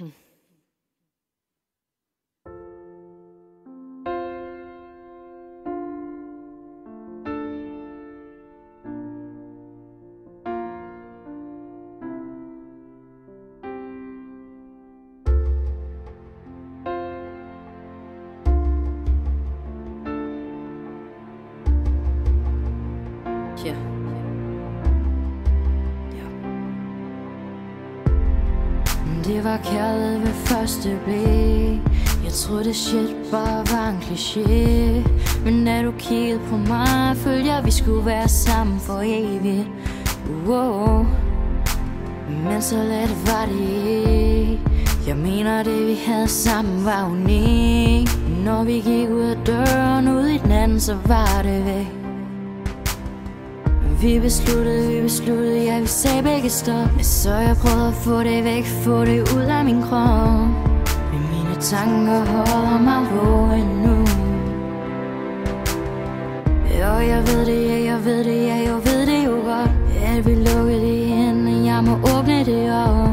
Yeah. Det var kærlighed ved første blik. Jeg troede det shit bare var en kliché. Men da du kiggede på mig, følte jeg vi skulle være sammen for evigt. Men så let var det ikke. Jeg mener det vi havde sammen var unikt. Når vi gik ud af døren, ud i den anden, så var det væk. Vi besluttede, ja vi sagde begge stop. Så jeg prøvede at få det væk, få det ud af min krop. Men mine tanker holder mig vågen nu. Og jeg ved det, ja jeg ved det, ja jeg ved det jo godt. At vi lukkede det ind, jeg må åbne det op.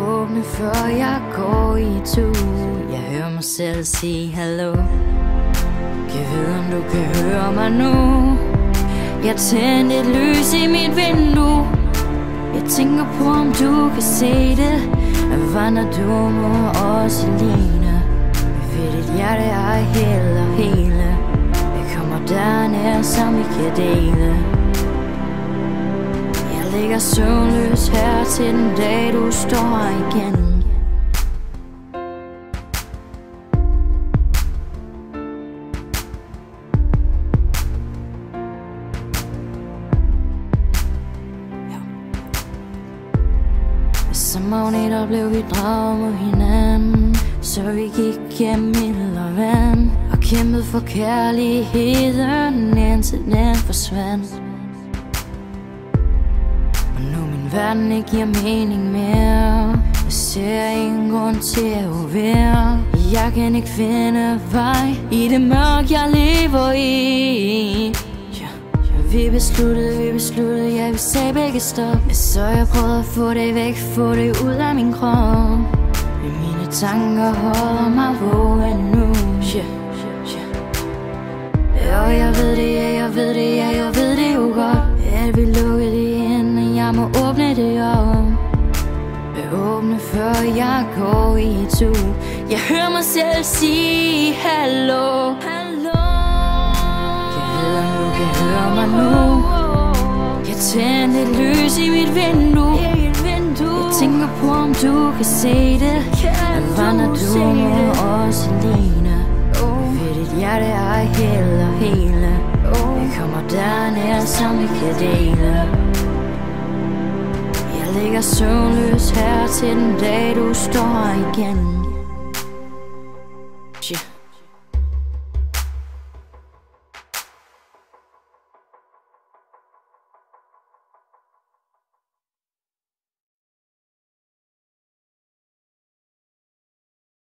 Åbne før jeg går i tur. Jeg hører mig selv sige hallo. Jeg ved om du kan høre mig nu. Jeg tændte et lys i mit vindue. Jeg tænker på om du kan se det. Vandrer du må også ligne. Ved dit hjerte er helt og hele. Jeg kommer dernær som vi kan dele. Jeg ligger søvnløs her til den dag du står her igen. Som magneter blev vi draget mod hinanden. Så vi gik gennem ild og vand og kæmpede for kærligheden, indtil den forsvandt. Og nu min verden ikke giver mening mere. Jeg ser ingen grund til at uvere. Jeg kan ikke finde vej i det mørke jeg lever i. Vi besluttede, ja vi sagde begge stop. Så jeg prøvede at få det væk, få det ud af min krop. Men mine tanker holder mig vågen nu. Og jeg ved det, ja jeg ved det, ja jeg ved det jo godt. At vi lukkede det ind, jeg må åbne det op. Åbne før jeg går i tur. Jeg hører mig selv sige hallo. Jeg høre mig nu. Jeg tændte et lys i mit vindue. Jeg tænker på om du kan se det. Vandrer du må også ligne. Ved dit hjerte er helt og hele. Jeg kommer dernær som vi kan dele. Jeg ligger søvnløs her til den dag du står her igen.